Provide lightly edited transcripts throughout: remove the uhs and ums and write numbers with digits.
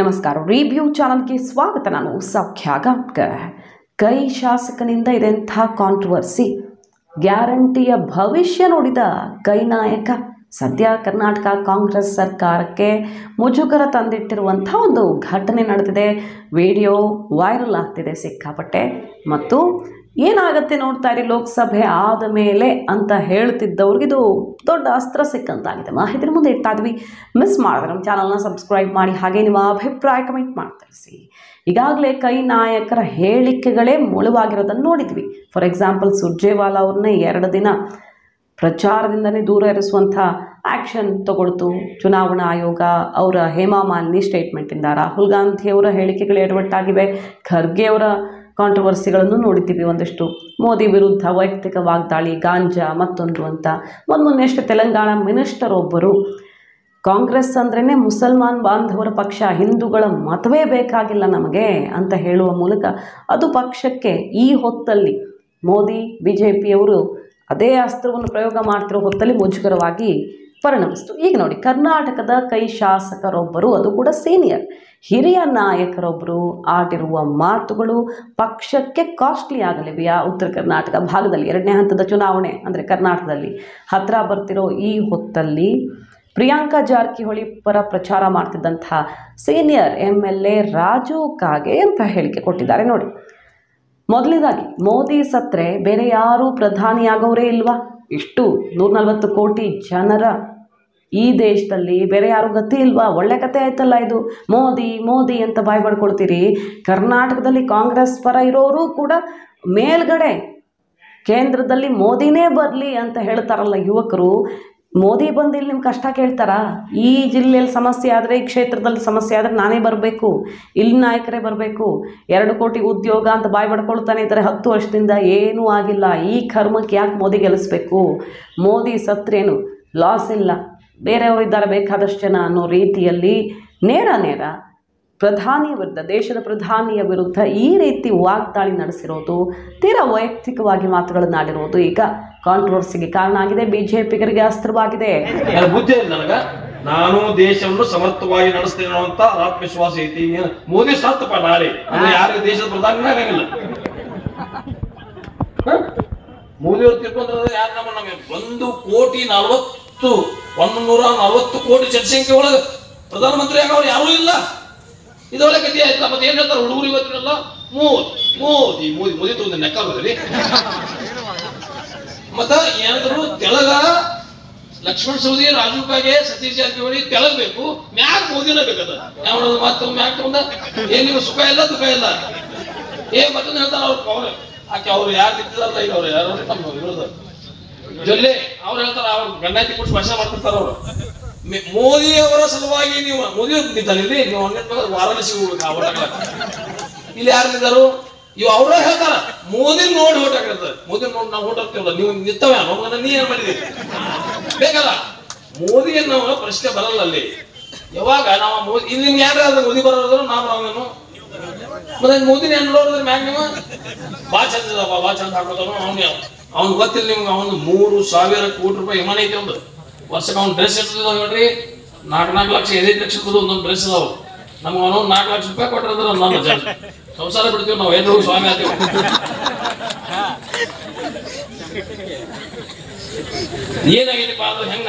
ನಮಸ್ಕಾರ. ರಿವ್ಯೂ ಚಾನಲ್ಗೆ ಸ್ವಾಗತ. ನಾನು ಸೌಖ್ಯ ಗಾಂವ್ಕರ್. ಕೈ ಶಾಸಕನಿಂದ ಇದೆಂಥ ಕಾಂಟ್ರವರ್ಸಿ. ಗ್ಯಾರಂಟಿಯ ಭವಿಷ್ಯ ನೋಡಿದ ಕೈ ನಾಯಕ ಸದ್ಯ ಕರ್ನಾಟಕ ಕಾಂಗ್ರೆಸ್ ಸರ್ಕಾರಕ್ಕೆ ಮುಜುಗರ ತಂದಿಟ್ಟಿರುವಂಥ ಒಂದು ಘಟನೆ ನಡೆದಿದೆ. ವಿಡಿಯೋ ವೈರಲ್ ಆಗ್ತಿದೆ ಸಿಕ್ಕಾಪಟ್ಟೆ. ಮತ್ತು ಏನಾಗುತ್ತೆ ನೋಡ್ತಾ ಇರಿ, ಲೋಕಸಭೆ ಆದ ಮೇಲೆ ಅಂತ ಹೇಳ್ತಿದ್ದವ್ರಿಗೆ ಇದು ದೊಡ್ಡ ಅಸ್ತ್ರ ಸಿಕ್ಕಂತಾಗಿದೆ. ಮಾಹಿತಿ ಮುಂದೆ ಇಡ್ತಾ ಇದ್ವಿ. ಮಿಸ್ ಮಾಡಿದ್ರೆ ನಮ್ಮ ಚಾನಲ್ನ ಸಬ್ಸ್ಕ್ರೈಬ್ ಮಾಡಿ, ಹಾಗೆ ನಿಮ್ಮ ಅಭಿಪ್ರಾಯ ಕಮೆಂಟ್ ಮಾಡಿ ತಿಳಿಸಿ. ಈಗಾಗಲೇ ಕೈ ನಾಯಕರ ಹೇಳಿಕೆಗಳೇ ಮುಳುವಾಗಿರೋದನ್ನು ನೋಡಿದ್ವಿ. ಫಾರ್ ಎಕ್ಸಾಂಪಲ್ ಸುರ್ಜೇವಾಲಾ ಅವ್ರನ್ನೇ 2 ದಿನ ಪ್ರಚಾರದಿಂದನೇ ದೂರ ಇರಿಸುವಂಥ ಆ್ಯಕ್ಷನ್ ತಗೊಳ್ತು ಚುನಾವಣಾ ಆಯೋಗ. ಅವರ ಹೇಮಾ ಮಾಲಿನಿ ಸ್ಟೇಟ್ಮೆಂಟಿಂದ ರಾಹುಲ್ ಗಾಂಧಿಯವರ ಹೇಳಿಕೆಗಳು ಎಡವಟ್ಟಾಗಿವೆ. ಖರ್ಗೆ ಅವರ ಕಾಂಟ್ರವರ್ಸಿಗಳನ್ನು ನೋಡಿದ್ದೀವಿ ಒಂದಷ್ಟು. ಮೋದಿ ವಿರುದ್ಧ ವೈಯಕ್ತಿಕ ವಾಗ್ದಾಳಿ, ಗಾಂಜಾ ಮತ್ತೊಂದು ಅಂತ. ಮೊನ್ನೆಯಷ್ಟೇ ತೆಲಂಗಾಣ ಮಿನಿಸ್ಟರ್ ಒಬ್ಬರು ಕಾಂಗ್ರೆಸ್ ಅಂದ್ರೇ ಮುಸಲ್ಮಾನ್ ಬಾಂಧವರ ಪಕ್ಷ, ಹಿಂದೂಗಳ ಮತವೇ ಬೇಕಾಗಿಲ್ಲ ನಮಗೆ ಅಂತ ಹೇಳುವ ಮೂಲಕ ಅದು ಪಕ್ಷಕ್ಕೆ ಈ ಹೊತ್ತಲ್ಲಿ ಮೋದಿ BJPಯವರು ಅದೇ ಅಸ್ತ್ರವನ್ನು ಪ್ರಯೋಗ ಮಾಡ್ತಿರೋ ಹೊತ್ತಲ್ಲಿ ಮುಜುಗರವಾಗಿ ಪರಿಣಮಿಸಿತು. ಈಗ ನೋಡಿ, ಕರ್ನಾಟಕದ ಕೈ ಶಾಸಕರೊಬ್ಬರು, ಅದು ಕೂಡ ಸೀನಿಯರ್ ಹಿರಿಯ ನಾಯಕರೊಬ್ಬರು ಆಡಿರುವ ಮಾತುಗಳು ಪಕ್ಷಕ್ಕೆ ಕಾಸ್ಟ್ಲಿ ಆಗಲಿವೆಯಾ? ಉತ್ತರ ಕರ್ನಾಟಕ ಭಾಗದಲ್ಲಿ 2ನೇ ಹಂತದ ಚುನಾವಣೆ ಅಂದರೆ ಕರ್ನಾಟಕದಲ್ಲಿ ಹತ್ತಿರ ಬರ್ತಿರೋ ಈ ಹೊತ್ತಲ್ಲಿ ಪ್ರಿಯಾಂಕಾ ಜಾರಕಿಹೊಳಿ ಪರ ಪ್ರಚಾರ ಮಾಡ್ತಿದ್ದಂಥ ಸೀನಿಯರ್ MLA ರಾಜು ಕಾಗೆ ಅಂತ ಹೇಳಿಕೆ ಕೊಟ್ಟಿದ್ದಾರೆ ನೋಡಿ. ಮೊದಲನೇದಾಗಿ, ಮೋದಿ ಸತ್ರೆ ಬೇರೆ ಯಾರೂ ಪ್ರಧಾನಿಯಾಗೋರೇ ಇಲ್ವಾ? ಇಷ್ಟು 140 ಕೋಟಿ ಜನರ ಈ ದೇಶದಲ್ಲಿ ಬೇರೆ ಯಾರು ಗತಿ ಇಲ್ವಾ? ಒಳ್ಳೆ ಕತೆ ಆಯ್ತಲ್ಲ ಇದು. ಮೋದಿ ಮೋದಿ ಅಂತ ಬಾಯ್ ಪಡ್ಕೊಳ್ತೀರಿ. ಕರ್ನಾಟಕದಲ್ಲಿ ಕಾಂಗ್ರೆಸ್ ಪರ ಇರೋರು ಕೂಡ ಮೇಲ್ಗಡೆ ಕೇಂದ್ರದಲ್ಲಿ ಮೋದಿನೇ ಬರಲಿ ಅಂತ ಹೇಳ್ತಾರಲ್ಲ ಯುವಕರು. ಮೋದಿ ಬಂದು ಇಲ್ಲಿ ನಿಮ್ಮ ಕಷ್ಟ ಕೇಳ್ತಾರಾ? ಈ ಜಿಲ್ಲೆಯಲ್ಲಿ ಸಮಸ್ಯೆ ಆದರೆ, ಈ ಕ್ಷೇತ್ರದಲ್ಲಿ ಸಮಸ್ಯೆ ಆದರೆ ನಾನೇ ಬರಬೇಕು, ಇಲ್ಲಿ ನಾಯಕರೇ ಬರಬೇಕು, 2 ಕೋಟಿ ಉದ್ಯೋಗ ಅಂತ ಬಾಯಿ ಪಡ್ಕೊಳ್ತಾನೆ ಇದ್ದಾರೆ 10 ವರ್ಷದಿಂದ. ಏನೂ ಆಗಿಲ್ಲ. ಈ ಕರ್ಮಕ್ಕೆ ಯಾಕೆ ಮೋದಿ ಗೆಲ್ಲಿಸ್ಬೇಕು? ಮೋದಿ ಸತ್ರೇನು ಲಾಸ್ ಇಲ್ಲ, ಬೇರೆಯವರು ಇದ್ದಾರೆ ಬೇಕಾದಷ್ಟು ಜನ ಅನ್ನೋ ರೀತಿಯಲ್ಲಿ ನೇರ ಪ್ರಧಾನಿ ವಿರುದ್ಧ, ದೇಶದ ಪ್ರಧಾನಿಯ ವಿರುದ್ಧ ಈ ರೀತಿ ವಾಗ್ದಾಳಿ ನಡೆಸಿರೋದು, ತೀರಾ ವೈಯಕ್ತಿಕವಾಗಿ ಮಾತುಗಳನ್ನಾಡಿರೋದು ಈಗ ಕಾಂಟ್ರವರ್ಸಿಗೆ ಕಾರಣ ಆಗಿದೆ. BJPಗರಿಗೆ ಅಸ್ತ್ರವಾಗಿದೆ. ಬುದ್ಧಿ ಇಲ್ಲ ನನಗ, ನಾನು ದೇಶವನ್ನು ಸಮರ್ಥವಾಗಿ ನಡೆಸ್ತೇನೆ ಅಂತ ಆತ್ಮವಿಶ್ವಾಸ ಐತಿ. ಮೋದಿ ಸತ್ತಪ್ಪ ನಾಳೆ ಯಾರಿಗೆ ದೇಶದ ಪ್ರಧಾನಿ ಆಗಂಗಿಲ್ಲ. ಮೋದಿ ಅವ್ರು ತಿಳ್ಕೊಂಡ್ರೆ ಯಾರು ನಮಗೆ 140 ಕೋಟಿ ಜನಸಂಖ್ಯೆ ಒಳಗ ಪ್ರಧಾನಮಂತ್ರಿ ಆಗೋರು ಯಾರೂ ಇಲ್ಲ. ಇದೊಳ್ಳೆ ಗತಿ ಆಯ್ತಲ್ಲ. ಮತ್ತೆ ಏನ್ ಹೇಳ್ತಾರೆ ಹುಡುಗರು ಇವತ್ತಿನಲ್ಲ, ಮೋದಿ ಮೋದಿ ಮೋದಿ ತಗೊಂಡು ನೆಕ್ಕಾಗೋದ್ರಿ. ಮತ್ತ ಏನಾದ್ರು ತೆಳಗ ಲಕ್ಷ್ಮಣ್ ಸವದಿ, ರಾಜು ಕಾಗೆ, ಸತೀಶ್ ಜಾರಕಿಹೊಳಿ ತೆಳಗಬೇಕು, ಮ್ಯಾಗ ಮೋದಿನ ಬೇಕದ. ಯಾವ ಮಾತು ಮ್ಯಾಗ ತಗೊಂಡ ಏನ್ ನಿಮ್ಗೆ ಸುಖ ಇಲ್ಲ ದುಃಖ ಇಲ್ಲ ಮತ್ತೊಂದು ಹೇಳ್ತಾರ ಅವ್ರು. ಆಕೆ ಅವ್ರು ಯಾರು ನಿಂತಿದಾರಲ್ಲ, ಈಗ ಅವ್ರು ಯಾರು ನಮ್ಮ ವಿರೋಧ ಜೊಲ್ಲೆ ಅವ್ರು ಹೇಳ್ತಾರ, ಅವ್ರ ಗಂಡಾತಿ ಕೊಟ್ಟು ಭಾಷಣ ಮಾಡ್ತಿರ್ತಾರ ಅವರು. ಮೋದಿ ಅವರ ಸಲುವಾಗಿ ನೀವು ಮೋದಿ ನಿಂತಾನೆ ಇಲ್ಲಿ, ನೀವು ವಾರಾಣಸಿ ಹೋಗ್ಬೇಕು. ಇಲ್ಲಿ ಯಾರು ನಿಂತಾರು? ಇವ್ ಅವ್ರ ಹೇಳ್ತಾರ ಮೋದಿ ನೋಡಿ ಓಟ್ ಹಾಕಿರ್ತಾರೆ. ಮೋದಿ ನೋಡಿ ನಾವು ಓಟ್ ಹಾಕ್ತೇವಲ್ಲ, ನೀವು ನಿಂತವ ನೀ ಏನ್ ಮಾಡಿದ್ರಿ ಬೇಕಲ್ಲ. ಮೋದಿಯನ್ನು ಪ್ರಶ್ನೆ ಬರಲ್ಲ ಅಲ್ಲಿ. ಯಾವಾಗ ನಾವು ಮೋದಿ ಇಲ್ಲಿ ನಿಮ್ಗೆ ಯಾರು ಮೋದಿ ಬರೋದ್ರು ನಾವು ಅವನು ಮತ್ತೆ ಮೋದಿನ ಏನ್ ನೋಡಿದ್ರೆ ಮ್ಯಾಗ ನೀವು ಬಾ ಚಂದ ಹಾಕೋತಾನು. ಅವ್ನು ಗೊತ್ತಿಲ್ಲ ನಿಮ್ಗೆ. ಅವನು 3,000 ಕೋಟಿ ರೂಪಾಯಿ ವಿಮಾನ ಐತಿ. ಒಂದು ವರ್ಷಕ್ಕೆ ಅವ್ನು ಡ್ರೆಸ್ ಇರ್ತದ ಹೇಳ್ರಿ, 4 ಲಕ್ಷ 5 ಲಕ್ಷ ಒಂದೊಂದು ಡ್ರೆಸ್ ಅದಾವ. ನಮ್ಗೆ ಅವನು 4 ಲಕ್ಷ ರೂಪಾಯಿ ಕೊಟ್ಟಿದ್ರೆ ನನ್ನ ಸಂಸಾರ ಬಿಡ್ತೀವಿ ನಾವು. ಏನು ಸ್ವಾಮಿ ಆತೇವೆ. ಏನಾಗೈತಿಪ್ಪ ಅಂದ್ರೆ ಹೆಂಗ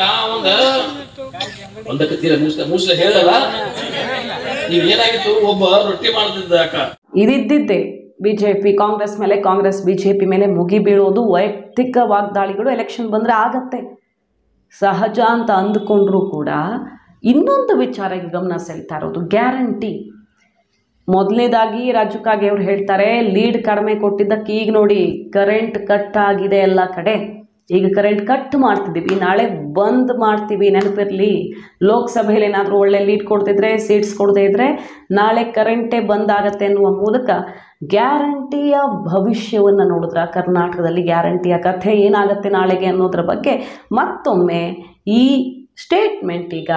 ಒಂದಕ್ಕೆ ಮುಸ್ಲ ಹೇಳಲ್ಲ. ಈಗ ಏನಾಗಿತ್ತು, ಒಬ್ಬ ರೊಟ್ಟಿ ಮಾಡ್ತಿದ್ದ ಅಕ್ಕ. ಇದಿದ್ದಿದ್ದೆ BJP ಕಾಂಗ್ರೆಸ್ ಮೇಲೆ, ಕಾಂಗ್ರೆಸ್ BJP ಮೇಲೆ ಮುಗಿ ಬೀಳೋದು, ವೈಯಕ್ತಿಕ ವಾಗ್ದಾಳಿಗಳು ಎಲೆಕ್ಷನ್ ಬಂದರೆ ಆಗತ್ತೆ, ಸಹಜ ಅಂತ ಅಂದುಕೊಂಡ್ರೂ ಕೂಡ ಇನ್ನೊಂದು ವಿಚಾರಕ್ಕೆ ಗಮನ ಸೆಳೀತಾ ಇರೋದು ಗ್ಯಾರಂಟಿ. ಮೊದಲನೇದಾಗಿ ರಾಜು ಕಾಗೆ ಅವರು ಹೇಳ್ತಾರೆ, ಲೀಡ್ ಕಡಿಮೆ ಕೊಟ್ಟಿದ್ದಕ್ಕೆ ಈಗ ನೋಡಿ ಕರೆಂಟ್ ಕಟ್ ಆಗಿದೆ ಎಲ್ಲ ಕಡೆ. ಈಗ ಕರೆಂಟ್ ಕಟ್ ಮಾಡ್ತಿದ್ದೀವಿ, ನಾಳೆ ಬಂದ್ ಮಾಡ್ತೀವಿ. ನೆನಪಿರಲಿ, ಲೋಕಸಭೆಯಲ್ಲಿ ಏನಾದರೂ ಒಳ್ಳೆ ಲೀಡ್ ಕೊಡ್ತಿದ್ರೆ, ಸೀಟ್ಸ್ ಕೊಡದೇ ಇದ್ದರೆ ನಾಳೆ ಕರೆಂಟೇ ಬಂದ್ ಆಗತ್ತೆ ಅನ್ನುವ ಮೂಲಕ ಗ್ಯಾರಂಟಿಯ ಭವಿಷ್ಯವನ್ನು ನೋಡಿದ್ರೆ ಕರ್ನಾಟಕದಲ್ಲಿ ಗ್ಯಾರಂಟಿಯ ಕಥೆ ಏನಾಗುತ್ತೆ ನಾಳೆಗೆ ಅನ್ನೋದ್ರ ಬಗ್ಗೆ ಮತ್ತೊಮ್ಮೆ ಈ ಸ್ಟೇಟ್ಮೆಂಟ್ ಈಗ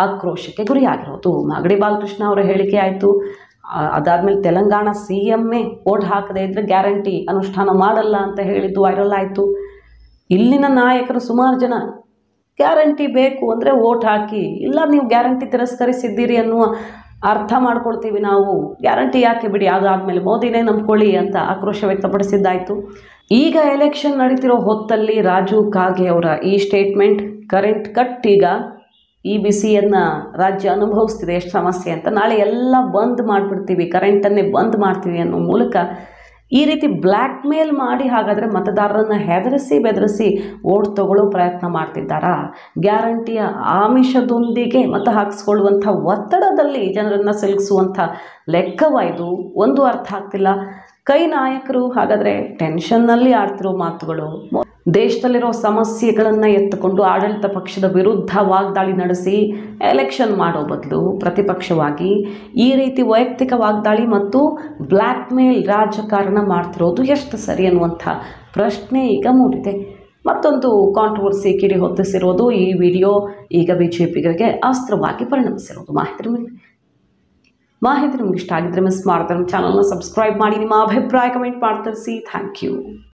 ಆಕ್ರೋಶಕ್ಕೆ ಗುರಿಯಾಗಿರೋದು. ಮಾಗಡಿ ಬಾಲಕೃಷ್ಣ ಅವರ ಹೇಳಿಕೆ ಆಯಿತು. ಅದಾದಮೇಲೆ ತೆಲಂಗಾಣ CMನೇ ಓಟ್ ಹಾಕದೇ ಇದ್ದರೆ ಗ್ಯಾರಂಟಿ ಅನುಷ್ಠಾನ ಮಾಡಲ್ಲ ಅಂತ ಹೇಳಿದ್ದು ವೈರಲ್ ಆಯಿತು. ಇಲ್ಲಿನ ನಾಯಕರು ಸುಮಾರು ಜನ ಗ್ಯಾರಂಟಿ ಬೇಕು ಅಂದರೆ ಓಟ್ ಹಾಕಿ, ಇಲ್ಲ ನೀವು ಗ್ಯಾರಂಟಿ ತಿರಸ್ಕರಿಸಿದ್ದೀರಿ ಅನ್ನುವ ಅರ್ಥ ಮಾಡ್ಕೊಳ್ತೀವಿ ನಾವು, ಗ್ಯಾರಂಟಿ ಯಾಕೆ ಬಿಡಿ, ಅದಾದಮೇಲೆ ಮೋದಿನೇ ನಂಬ್ಕೊಳ್ಳಿ ಅಂತ ಆಕ್ರೋಶ ವ್ಯಕ್ತಪಡಿಸಿದ್ದಾಯಿತು. ಈಗ ಎಲೆಕ್ಷನ್ ನಡೀತಿರೋ ಹೊತ್ತಲ್ಲಿ ರಾಜು ಕಾಗೆ ಅವರ ಈ ಸ್ಟೇಟ್ಮೆಂಟ್, ಕರೆಂಟ್ ಕಟ್ ಈಗ ಈ ಬಿಸಿಯನ್ನು ರಾಜ್ಯ ಅನುಭವಿಸ್ತಿದೆ ಎಷ್ಟು ಸಮಸ್ಯೆ ಅಂತ, ನಾಳೆ ಎಲ್ಲ ಬಂದ್ ಮಾಡಿಬಿಡ್ತೀವಿ, ಕರೆಂಟನ್ನೇ ಬಂದ್ ಮಾಡ್ತೀವಿ ಅನ್ನೋ ಮೂಲಕ ಈ ರೀತಿ ಬ್ಲ್ಯಾಕ್ ಮೇಲ್ ಮಾಡಿ ಹಾಗಾದರೆ ಮತದಾರರನ್ನು ಹೆದರಿಸಿ ಬೆದರಿಸಿ ಓಟ್ ತಗೊಳ್ಳೋ ಪ್ರಯತ್ನ ಮಾಡ್ತಿದ್ದಾರಾ? ಗ್ಯಾರಂಟಿಯ ಆಮಿಷದೊಂದಿಗೆ ಮತ ಹಾಕಿಸ್ಕೊಳ್ಳುವಂಥ ಒತ್ತಡದಲ್ಲಿ ಜನರನ್ನು ಸಿಲುಕಿಸುವಂಥ ಲೆಕ್ಕವ ಇದು? ಒಂದು ಅರ್ಥ ಆಗ್ತಿಲ್ಲ. ಕೈ ನಾಯಕರು ಹಾಗಾದರೆ ಟೆನ್ಷನ್ನಲ್ಲಿ ಆಡ್ತಿರೋ ಮಾತುಗಳು, ದೇಶದಲ್ಲಿರೋ ಸಮಸ್ಯೆಗಳನ್ನು ಎತ್ತುಕೊಂಡು ಆಡಳಿತ ಪಕ್ಷದ ವಿರುದ್ಧ ವಾಗ್ದಾಳಿ ನಡೆಸಿ ಎಲೆಕ್ಷನ್ ಮಾಡೋ ಬದಲು ಪ್ರತಿಪಕ್ಷವಾಗಿ ಈ ರೀತಿ ವೈಯಕ್ತಿಕ ವಾಗ್ದಾಳಿ ಮತ್ತು ಬ್ಲ್ಯಾಕ್ ಮೇಲ್ ರಾಜಕಾರಣ ಮಾಡ್ತಿರೋದು ಎಷ್ಟು ಸರಿ ಅನ್ನುವಂಥ ಪ್ರಶ್ನೆ ಈಗ ಮೂಡಿದೆ. ಮತ್ತೊಂದು ಕಾಂಟ್ರವರ್ಸಿ ಕಿಡಿ ಹೊತ್ತಿಸಿರೋದು ಈ ವಿಡಿಯೋ ಈಗ BJPಗೆ ಅಸ್ತ್ರವಾಗಿ ಪರಿಣಮಿಸಿರೋದು. ಮಾಹಿತಿ ನಿಮ್ಗೆ ಇಷ್ಟ ಆಗಿದ್ರೆ ಮಿಸ್ ಮಾಡಿದ್ರೆ ನಮ್ಮ ಚಾನಲ್ನ ಸಬ್ಸ್ಕ್ರೈಬ್ ಮಾಡಿ, ನಿಮ್ಮ ಅಭಿಪ್ರಾಯ ಕಮೆಂಟ್ ಮಾಡಿ ತಿಳಿಸಿ. Thank you.